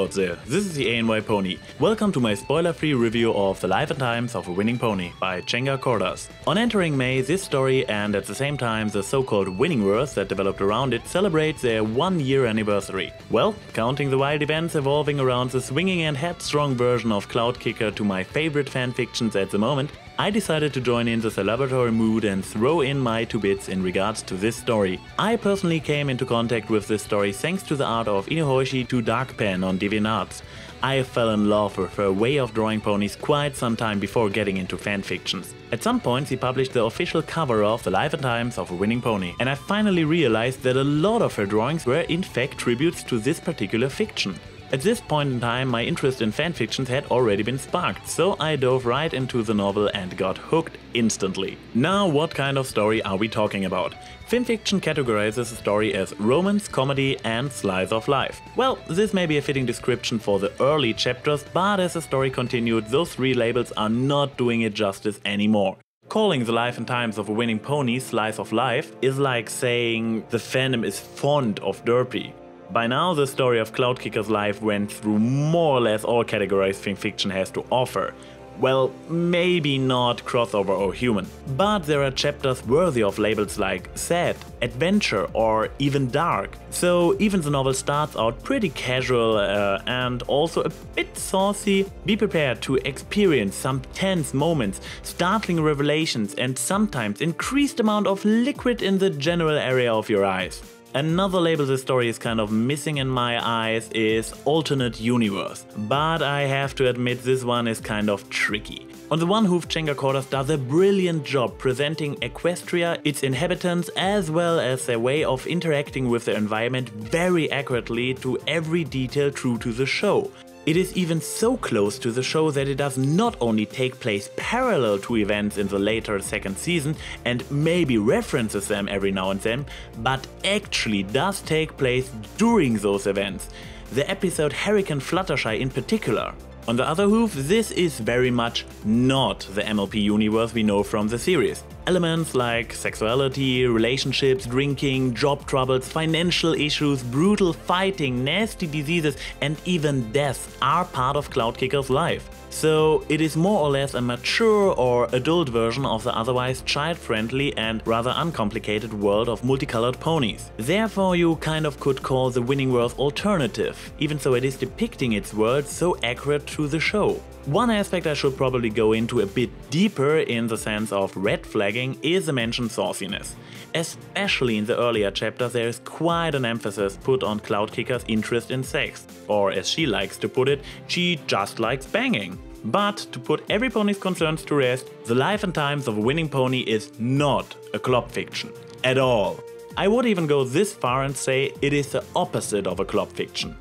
out there, this is the AnYPony. Welcome to my spoiler-free review of The Life and Times of a Winning Pony by Changar Qordath. On entering May, this story and at the same time the so-called Winningverse that developed around it celebrates their 1-year anniversary. Well, counting the wild events evolving around the swinging and headstrong version of Cloudkicker to my favorite fanfictions at the moment, I decided to join in the celebratory mood and throw in my 2 bits in regards to this story. I personally came into contact with this story thanks to the art of InuHoshi-to-DarkPen on DeviantArts. I fell in love with her way of drawing ponies quite some time before getting into fanfictions. At some point he published the official cover of The Life and Times of a Winning Pony, and I finally realized that a lot of her drawings were in fact tributes to this particular fiction. At this point in time my interest in fanfictions had already been sparked, so I dove right into the novel and got hooked instantly. Now what kind of story are we talking about? FIMFiction categorizes a story as romance, comedy and slice of life. Well, this may be a fitting description for the early chapters, but as the story continued, those 3 labels are not doing it justice anymore. Calling The Life and Times of a Winning Pony slice of life is like saying the fandom is fond of derpy. By now the story of Cloudkicker's life went through more or less all categories FIMFiction has to offer. Well, maybe not crossover or human, but there are chapters worthy of labels like sad, adventure or even dark. So even the novel starts out pretty casual and also a bit saucy. Be prepared to experience some tense moments, startling revelations and sometimes increased amount of liquid in the general area of your eyes. Another label this story is kind of missing in my eyes is alternate universe, but I have to admit this one is kind of tricky. On the one hand, Changar Qordath does a brilliant job presenting Equestria, its inhabitants, as well as their way of interacting with the environment very accurately to every detail true to the show. It is even so close to the show that it does not only take place parallel to events in the later 2nd season and maybe references them every now and then, but actually does take place during those events. The episode Hurricane Fluttershy in particular. On the other hand, this is very much not the MLP universe we know from the series. Elements like sexuality, relationships, drinking, job troubles, financial issues, brutal fighting, nasty diseases and even death are part of Cloudkicker's life. So it is more or less a mature or adult version of the otherwise child-friendly and rather uncomplicated world of multicolored ponies. Therefore you kind of could call the Winningverse alternative, even though it is depicting its world so accurate to the show. One aspect I should probably go into a bit deeper in the sense of red flagging is the mentioned sauciness. Especially in the earlier chapters there is quite an emphasis put on Cloudkicker's interest in sex, or as she likes to put it, she just likes banging. But to put every pony's concerns to rest, The Life and Times of a Winning Pony is not a clop fiction. At all. I would even go this far and say it is the opposite of a clop fiction.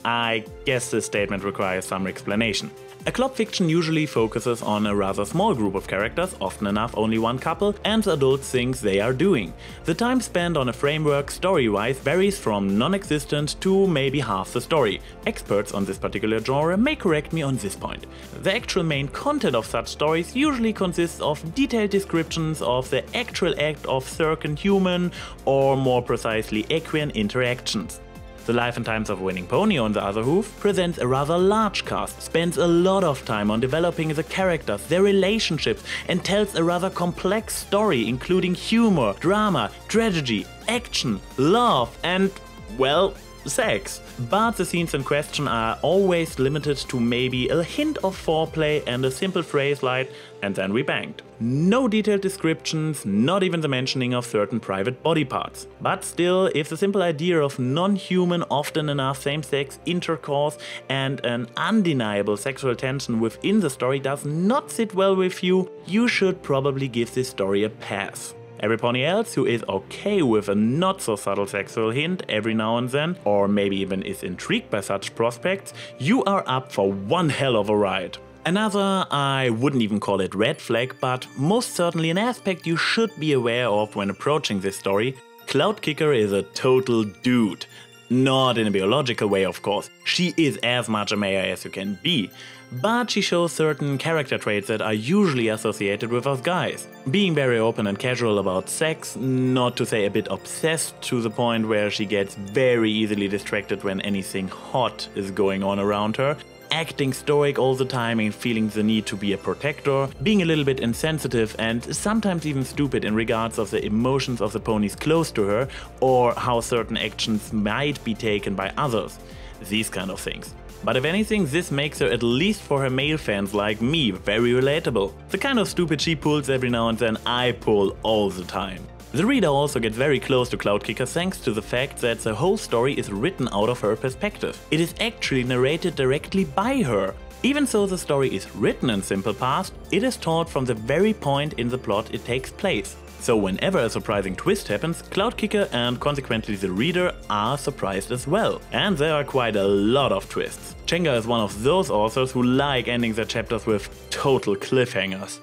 I guess this statement requires some explanation. A clop fiction usually focuses on a rather small group of characters, often enough only one couple, and the adult things they are doing. The time spent on a framework story-wise varies from non-existent to maybe half the story. Experts on this particular genre may correct me on this point. The actual main content of such stories usually consists of detailed descriptions of the actual act of certain human, or more precisely equine interactions. The Life and Times of a Winning Pony, on the other hand, presents a rather large cast, spends a lot of time on developing the characters, their relationships, and tells a rather complex story including humor, drama, tragedy, action, love and, well, sex. But the scenes in question are always limited to maybe a hint of foreplay and a simple phrase like "and then we banged." No detailed descriptions, not even the mentioning of certain private body parts. But still, if the simple idea of non-human, often enough same-sex intercourse and an undeniable sexual tension within the story does not sit well with you, you should probably give this story a pass. Every pony else who is okay with a not so subtle sexual hint every now and then, or maybe even is intrigued by such prospects, you are up for one hell of a ride. Another, I wouldn't even call it red flag, but most certainly an aspect you should be aware of when approaching this story, Cloudkicker is a total dude. Not in a biological way, of course. She is as much a male as you can be. but she shows certain character traits that are usually associated with us guys. Being very open and casual about sex, not to say a bit obsessed to the point where she gets very easily distracted when anything hot is going on around her, acting stoic all the time and feeling the need to be a protector, being a little bit insensitive and sometimes even stupid in regards of the emotions of the ponies close to her or how certain actions might be taken by others. These kind of things. But if anything, this makes her, at least for her male fans like me, very relatable. The kind of stupid she pulls every now and then I pull all the time. The reader also gets very close to Cloudkicker thanks to the fact that the whole story is written out of her perspective. It is actually narrated directly by her. Even though the story is written in simple past, it is told from the very point in the plot it takes place. So whenever a surprising twist happens, Cloudkicker and consequently the reader are surprised as well. And there are quite a lot of twists. Chengar is one of those authors who like ending their chapters with total cliffhangers.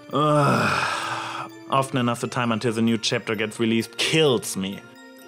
Often enough the time until the new chapter gets released kills me.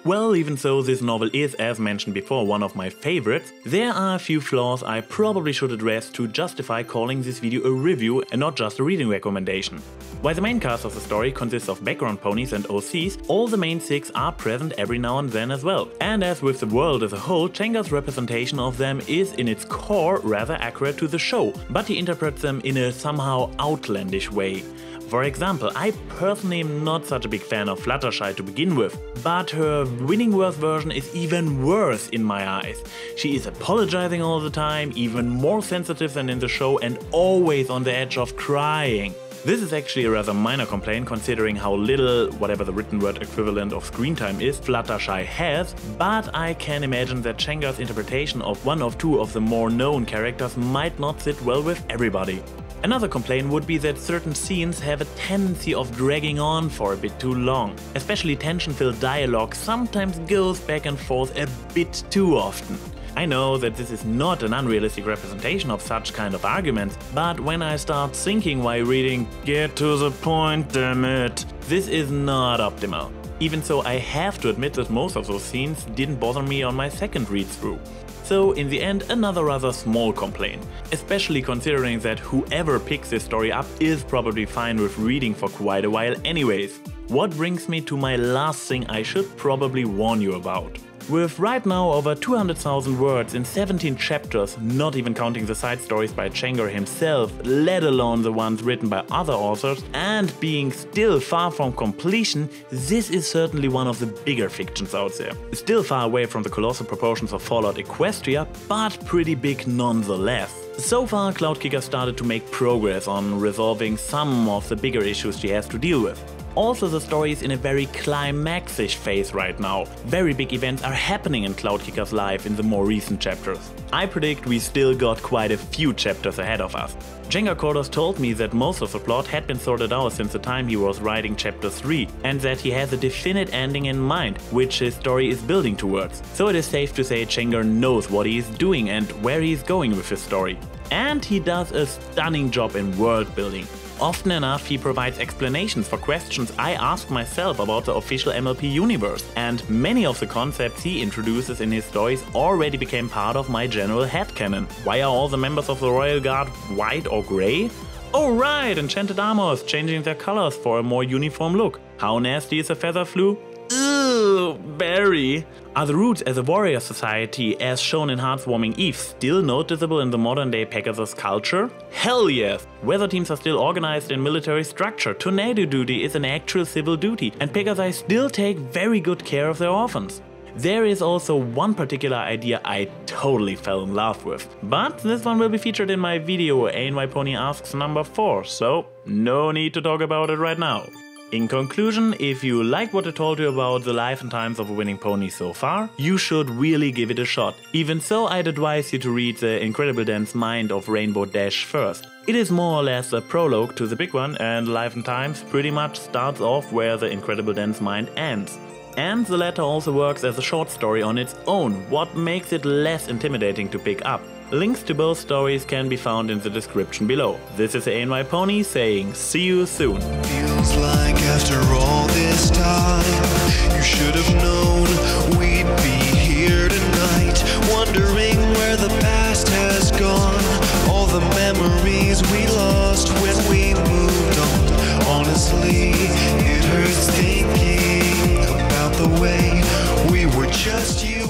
Well, even though this novel is, as mentioned before, one of my favorites, there are a few flaws I probably should address to justify calling this video a review and not just a reading recommendation. While the main cast of the story consists of background ponies and OCs, all the main 6 are present every now and then as well. And as with the world as a whole, Chengar's representation of them is in its core rather accurate to the show, but he interprets them in a somehow outlandish way. For example, I personally am not such a big fan of Fluttershy to begin with, but her Winningworth version is even worse in my eyes. She is apologizing all the time, even more sensitive than in the show and always on the edge of crying. This is actually a rather minor complaint considering how little, whatever the written word equivalent of screen time is, Fluttershy has, but I can imagine that Chengar's interpretation of one or two of the more known characters might not sit well with everybody. Another complaint would be that certain scenes have a tendency of dragging on for a bit too long. Especially tension-filled dialogue sometimes goes back and forth a bit too often. I know that this is not an unrealistic representation of such kind of arguments, but when I start thinking while reading, get to the point, damn it, this is not optimal. Even so, I have to admit that most of those scenes didn't bother me on my second read-through. So in the end, another rather small complaint, especially considering that whoever picks this story up is probably fine with reading for quite a while anyways. What brings me to my last thing I should probably warn you about. With right now over 200,000 words in 17 chapters, not even counting the side stories by Chengar himself, let alone the ones written by other authors, and being still far from completion, this is certainly one of the bigger fictions out there. Still far away from the colossal proportions of Fallout Equestria, but pretty big nonetheless. So far, Cloudkicker started to make progress on resolving some of the bigger issues she has to deal with. Also, the story is in a very climax-ish phase right now. Very big events are happening in Cloudkicker's life in the more recent chapters. I predict we still got quite a few chapters ahead of us. Changar Qordath told me that most of the plot had been sorted out since the time he was writing chapter 3, and that he has a definite ending in mind, which his story is building towards. So it is safe to say Chengar knows what he is doing and where he is going with his story. And he does a stunning job in world building. Often enough, he provides explanations for questions I ask myself about the official MLP universe, and many of the concepts he introduces in his stories already became part of my general headcanon. Why are all the members of the Royal Guard white or grey? Oh right, enchanted armors changing their colors for a more uniform look. How nasty is a feather flu? Ugh, Barry. Are the roots as a warrior society, as shown in Heartswarming Eve, still noticeable in the modern day Pegasus culture? Hell yes! Weather teams are still organized in military structure, tornado duty is an actual civil duty, and Pegasi still take very good care of their orphans. There is also one particular idea I totally fell in love with, but this one will be featured in my video AnYPony Asks number 4, so no need to talk about it right now. In conclusion, if you like what I told you about the life and times of a winning pony so far, you should really give it a shot. Even so, I'd advise you to read The Incredible Dense Mind of Rainbow Dash first. It is more or less a prologue to the big one, and Life and Times pretty much starts off where The Incredible Dense Mind ends. And the latter also works as a short story on its own, what makes it less intimidating to pick up. Links to both stories can be found in the description below. This is AnYPony saying see you soon. Feels like after all this time, you should have known we'd be here tonight, wondering where the past has gone, all the memories memories we lost when we moved on. Honestly, it hurts thinking about the way we were just you